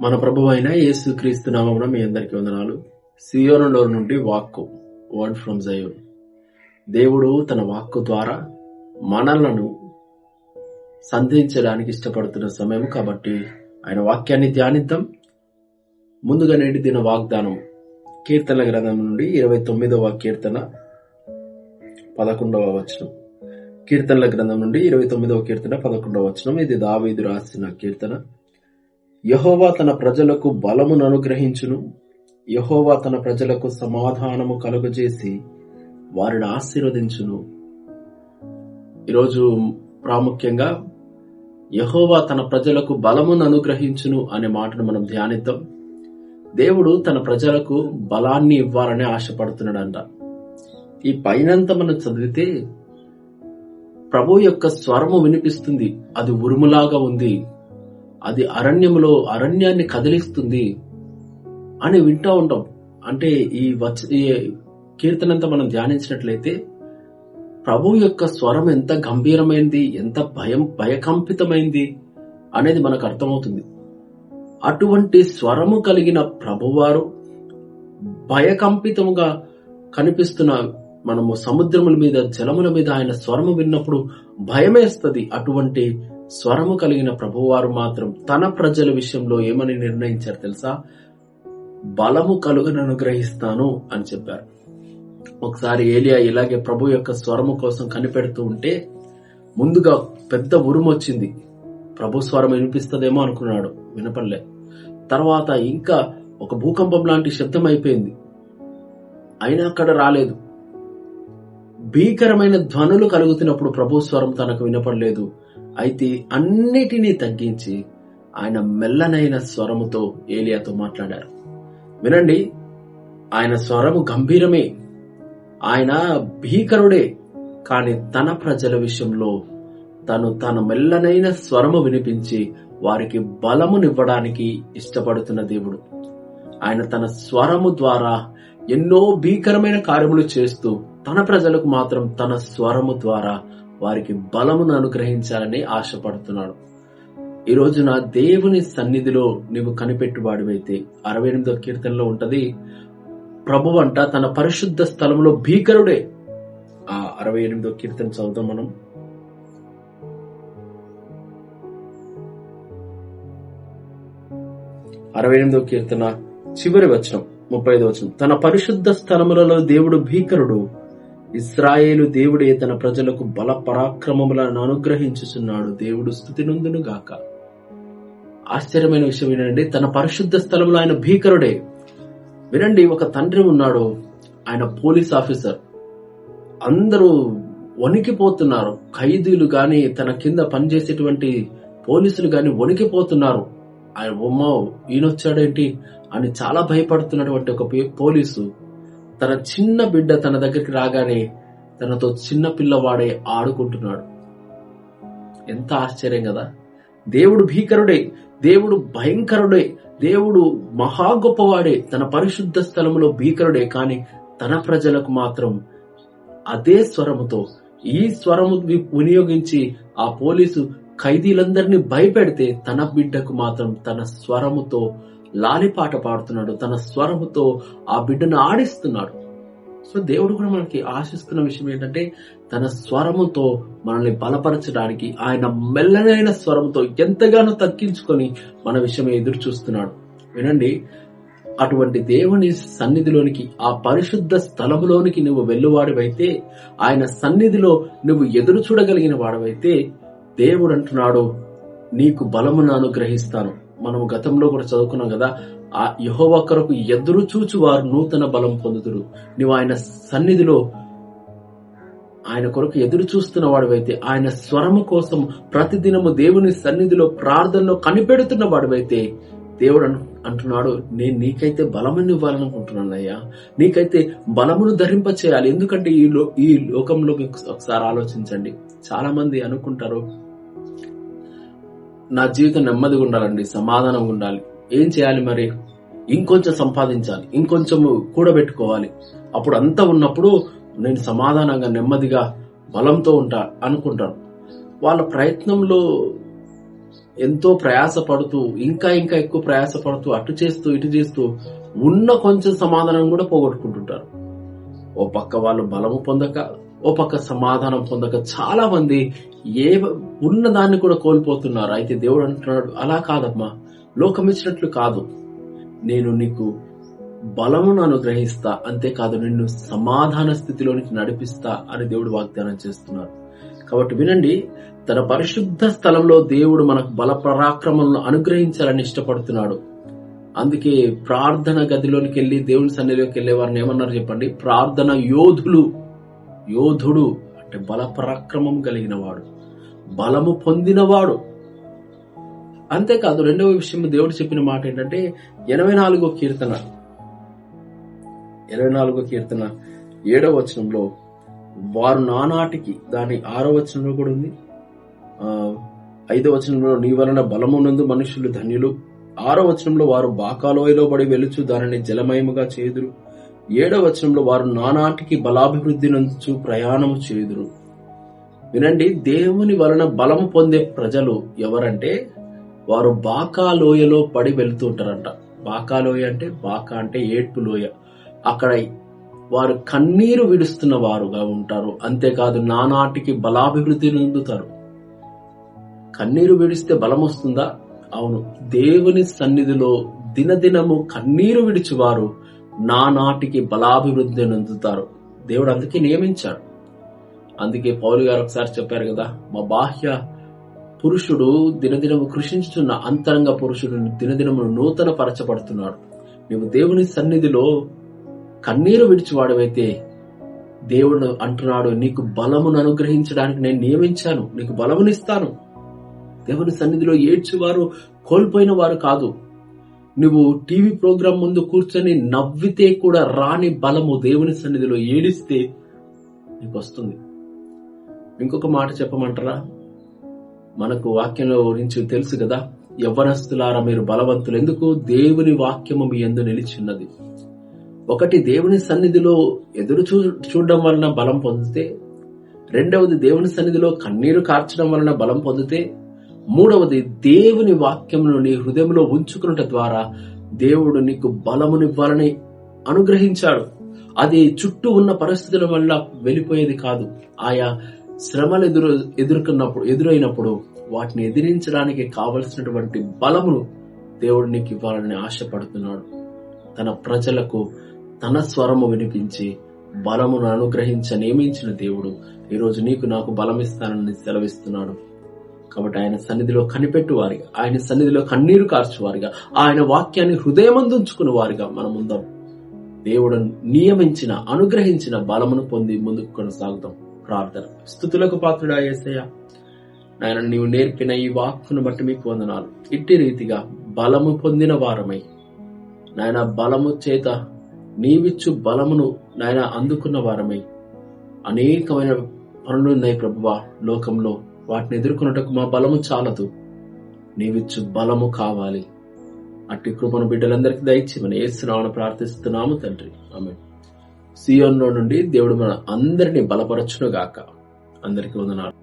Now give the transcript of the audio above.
మన ప్రభువు అయిన యేసుక్రీస్తు నామమున మీ అందరికీ వందనాలు. సియోనులో నుండి వాక్కు, వర్డ్ ఫ్రమ్ జయోన్. దేవుడు తన వాక్కు ద్వారా మనలను సంధించడానికి ఇష్టపడుతున్న సమయం కాబట్టి ఆయన వాక్యాన్ని ధ్యానిద్దాం. ముందుగా నేటి దిన వాగ్దానం కీర్తనల గ్రంథం నుండి 29వ కీర్తన 11వ వచనం. కీర్తనల గ్రంథం నుండి 29వ కీర్తన 11వ వచనం. ఇది దావీదు రాసిన కీర్తన. యెహోవా తన ప్రజలకు బలమును అనుగ్రహించును, యెహోవా తన ప్రజలకు సమాధానము కలుగజేసి వారిని ఆశీర్వదించును. ఈరోజు ప్రాముఖ్యంగా యెహోవా తన ప్రజలకు బలమును అనుగ్రహించును అనే మాటను మనం ధ్యానిద్దాం. దేవుడు తన ప్రజలకు బలాన్ని ఇవ్వాలని ఆశపడుతున్నాడంట. ఈ పైనంతా మనం చదివితే ప్రభు యొక్క స్వరము వినిపిస్తుంది. అది ఉరుములాగా ఉంది, అది అరణ్యాన్ని కదిలిస్తుంది అని వింటూ ఉంటాం. అంటే ఈ కీర్తనంతా మనం ధ్యానించినట్లయితే ప్రభు యొక్క స్వరం ఎంత గంభీరమైంది, ఎంత భయకంపితమైంది అనేది మనకు అర్థమవుతుంది. అటువంటి స్వరము కలిగిన ప్రభువారు భయకంపితముగా కనిపిస్తున్న మనము సముద్రముల మీద, జలముల మీద ఆయన స్వరము విన్నప్పుడు భయమేస్తుంది. అటువంటి స్వరము కలిగిన ప్రభువారు మాత్రం తన ప్రజల విషయంలో ఏమని నిర్ణయించారు తెలుసా? బలము కలుగను అనుగ్రహిస్తాను అని చెప్పారు. ఒకసారి ఏలియా ఇలాగే ప్రభు యొక్క స్వరము కోసం కనిపెడుతూ ఉంటే ముందుగా పెద్ద ఉరుము వచ్చింది. ప్రభు స్వరం వినిపిస్తుందేమో అనుకున్నాడు, వినపడలే. తర్వాత ఇంకా ఒక భూకంపం లాంటి శబ్దం అయిపోయింది, అయినా అక్కడ రాలేదు. భీకరమైన ధ్వనులు కలుగుతున్నప్పుడు ప్రభు స్వరం తనకు వినపడలేదు. అయితే అన్నిటినీ తగ్గించి ఆయన మెల్లనైన స్వరముతో ఏలియాతో మాట్లాడారు. వినండి, ఆయన స్వరము గంభీరమే, ఆయన భీకరుడే. కాని తన ప్రజల విషయంలో తన మెల్లనైన స్వరము వినిపించి వారికి బలమునివ్వడానికి ఇష్టపడుతున్న దేవుడు. ఆయన తన స్వరము ద్వారా ఎన్నో భీకరమైన కార్యములు చేస్తూ తన ప్రజలకు మాత్రం తన స్వరము ద్వారా వారికి బలమును అనుగ్రహించాలని ఆశపడుతున్నాడు. ఈ రోజున దేవుని సన్నిధిలో నీవు కనిపెట్టువాడివైతే 68వ కీర్తనలో ఉంటది, ప్రభు అంట తన పరిశుద్ధ స్థలంలో భీకరుడే. ఆ 68వ కీర్తన చదువుతాం మనం. కీర్తన చివరి వచనం 35వ వచనం. తన పరిశుద్ధ స్థలములలో దేవుడు భీకరుడు, ఇశ్రాయేలు దేవుడే తన ప్రజలకు బల పరాక్రమములను అనుగ్రహించుచున్నాడు. దేవుడు స్తుతి నొందును గాక. ఆశ్చర్యమైన విషయం ఏంటంటే తన పరిశుద్ధ స్థలంలో ఆయన భీకరుడే. వినండి, ఒక తండ్రి ఉన్నాడు, ఆయన పోలీస్ ఆఫీసర్. అందరూ వణికిపోతున్నారు. ఖైదీలు గాని, తన కింద పనిచేసేటువంటి పోలీసులు గాని వణికిపోతున్నారు. ఆయన బొమ్మ ఈయనొచ్చాడేంటి అని చాలా భయపడుతున్నటువంటి ఒక పోలీసు తన చిన్న బిడ్డ తన దగ్గరికి రాగానే తనతో చిన్న పిల్లవాడే ఆడుకుంటున్నాడు. ఎంత ఆశ్చర్యం కదా! దేవుడు భీకరుడే, దేవుడు భయంకరుడే, దేవుడు మహా గొప్పవాడే, తన పరిశుద్ధ స్థలములో భీకరుడే. కాని తన ప్రజలకు మాత్రం అదే స్వరముతో, ఈ స్వరము వినియోగించి ఆ పోలీసు ఖైదీలందరినీ భయపెడితే తన బిడ్డకు మాత్రం తన స్వరముతో లాలిపాట పాడుతున్నాడు, తన స్వరముతో ఆ బిడ్డను ఆడిస్తున్నాడు. సో దేవుడు కూడా మనకి ఆశిస్తున్న విషయం ఏంటంటే తన స్వరముతో మనల్ని బలపరచడానికి ఆయన మెల్లనైన స్వరముతో ఎంతగానో తగ్గించుకొని మన విషయం ఎదురు చూస్తున్నాడు. వినండి, అటువంటి దేవుని సన్నిధిలోనికి, ఆ పరిశుద్ధ స్థలములోనికి నువ్వు వెళ్ళువాడివైతే, ఆయన సన్నిధిలో నువ్వు ఎదురు చూడగలిగిన వాడివైతే దేవుడు అంటున్నాడు, నీకు బలమును అనుగ్రహిస్తాను. మనము గతంలో కూడా చదువుకున్నాం కదా, ఆ యెహోవా కొరకు ఎదురు చూచు వారు నూతన బలం పొందుదురు. నువ్వు ఆయన సన్నిధిలో ఆయన కొరకు ఎదురు చూస్తున్న వాడివైతే, ఆయన స్వరము కోసం ప్రతిదినము దేవుని సన్నిధిలో ప్రార్థనలో కనిపెడుతున్న వాడివైతే దేవుడు అంటున్నాడు, నేను నీకైతే బలమును ఇవ్వాలనుకుంటున్నానయ్యా, నీకైతే బలమును ధరింప చేయాలి. ఎందుకంటే ఈ లోకంలో మీకు ఒకసారి ఆలోచించండి. చాలా మంది అనుకుంటారు, నా జీవితం నెమ్మదిగా ఉండాలండి, సమాధానంగా ఉండాలి. ఏం చేయాలి మరి? ఇంకొంచెం సంపాదించాలి, ఇంకొంచెం కూడబెట్టుకోవాలి, అప్పుడు అంతా ఉన్నప్పుడు నేను సమాధానంగా, నెమ్మదిగా, బలంతో ఉంటా అనుకుంటాను. వాళ్ళ ప్రయత్నంలో ఎంతో ప్రయాసపడుతూ ఇంకా ఇంకా ఎక్కువ ప్రయాసపడుతూ అటు చేస్తూ ఇటు చేస్తూ ఉన్న కొంచెం సమాధానం కూడా పోగొట్టుకుంటుంటారు. ఓ పక్క వాళ్ళు బలము పొందక, ఓ పక్క సమాధానం పొందక చాలా మంది ఉన్న దాన్ని కూడా కోల్పోతున్నారు. అయితే దేవుడు అంటున్నాడు, అలా కాదమ్మా, లోకం ఇచ్చినట్లు కాదు, నేను నీకు బలమును అనుగ్రహిస్తా, అంతేకాదు నిన్ను సమాధాన స్థితిలోనికి నడిపిస్తా అని దేవుడు వాగ్దానం చేస్తున్నారు. కాబట్టి వినండి, తన పరిశుద్ధ స్థలంలో దేవుడు మనకు బల పరాక్రమలను అనుగ్రహించాలని ఇష్టపడుతున్నాడు. అందుకే ప్రార్థన గదిలోనికి వెళ్లి దేవుని సన్నిధిలోకి వెళ్లే వారిని ఏమన్నారు చెప్పండి? ప్రార్థన యోధుడు అంటే బల పరాక్రమం కలిగిన వాడు, బలము పొందినవాడు. అంతేకాదు రెండవ విషయం దేవుడు చెప్పిన మాట ఏంటంటే 84వ కీర్తన 7వ వచనంలో, వారు నానాటికి, దాని 6వ వచనంలో కూడా ఉంది, 5వ వచనంలో నీ వలన బలమునందు మనుషులు ధన్యులు, 6వ వచనంలో వారు బాకాలోయలో పడి వెలుచు దానిని జలమయముగా చేయుదురు, 7వ వచనంలో వారు నానాటికి బలాభివృద్ధి నందు ప్రయాణము చేయుదురు. వినండి, దేవుని వలన బలము పొందే ప్రజలు ఎవరంటే వారు బాకాలోయలో పడి వెళ్తుంటారంట. బాకాలోయ అంటే, బాకా అంటే ఏడ్పు లోయ. అక్కడ వారు కన్నీరు విడుస్తున్న వారుగా ఉంటారు. అంతేకాదు నానాటికి బలాభివృద్ధి నొందుతారు. కన్నీరు విడిస్తే బలం వస్తుందా? అవును. దేవుని సన్నిధిలో దినదినము కన్నీరు విడిచివారు నానాటికి బలాభివృద్ధి నొందుతారు. దేవుడు అందుకే నియమించాడు. అందుకే పౌలు గారు ఒకసారి చెప్పారు కదా, మా బాహ్య పురుషుడు దినదినము కృషించుతున్న అంతరంగ పురుషుడు దినదినము నూతన పరచబడుతున్నాడు. నీవు దేవుని సన్నిధిలో కన్నీరు విడిచివాడవైతే దేవుడు అంటున్నాడు, నీకు బలమును అనుగ్రహించడానికి నేను నియమించాను, నీకు బలమునిస్తాను. దేవుని సన్నిధిలో ఏడ్చేవారు కోల్పోయిన వారు కాదు. నువ్వు టీవీ ప్రోగ్రాం ముందు కూర్చొని నవ్వితే కూడా రాని బలము దేవుని సన్నిధిలో ఏడిస్తే నీకు వస్తుంది. ఇంకొక మాట చెప్పమంటారా? మనకు వాక్యంలో గురించి తెలుసు కదా, యవ్వనస్తులారా మీరు బలవంతులు, ఎందుకు? దేవుని వాక్యము మీ యందు నిలిచిన్నది. ఒకటి, దేవుని సన్నిధిలో ఎదురు చూడడం వలన బలం పొందితే, రెండవది దేవుని సన్నిధిలో కన్నీరు కార్చడం వలన బలం పొందితే, మూడవది దేవుని వాక్యమును నీ హృదయంలో ఉంచుకున్నట ద్వారా దేవుడు నీకు బలమునివ్వాలని అనుగ్రహించాడు. అది చుట్టూ ఉన్న పరిస్థితుల వల్ల వెళ్ళిపోయేది కాదు. ఆయా శ్రమలు ఎదురైనప్పుడు వాటిని ఎదిరించడానికి కావలసినటువంటి బలమును దేవుడు నీకు ఇవ్వాలని ఆశపడుతున్నాడు. తన ప్రజలకు తన స్వరము వినిపించి బలమును నియమించిన దేవుడు ఈరోజు నీకు నాకు బలమిస్తానని సెలవిస్తున్నాడు. కాబట్టి ఆయన సన్నిధిలో కనిపెట్టు వారిగా, ఆయన సన్నిధిలో కన్నీరు కార్చువారిగా, ఆయన వాక్యాన్ని హృదయమందుంచుకున్న వారిగా మనం ఉందాం. దేవుడు నియమించిన అనుగ్రహించిన బలమును పొంది ముందుకు కొనసాగుతాం. ప్రార్థన. స్తుతులకు పాత్రుడా యేసయ్యా, నాయన నీవు నేర్పిన ఈ వాక్కును బట్టి మీకు వందనాలు. ఇట్టి రీతిగా బలము పొందిన వారమై నాయన బలము చేత నీవిచ్చు బలమును నాయన అందుకున్న వారమై అనేకమైన పనులున్నాయి ప్రభువా లోకంలో, వాటిని ఎదుర్కొన్నటకు మా బలము చాలదు, నీవిచ్చు బలము కావాలి. అట్టి కృపను బిడ్డలందరికీ దయచేయమని యేసు నామమున ప్రార్థిస్తున్నాము తండ్రి, ఆమేన్. సియోనులో నుండి దేవుడు మన అందరినీ బలపరచును గాక. అందరికీ వందనాలు.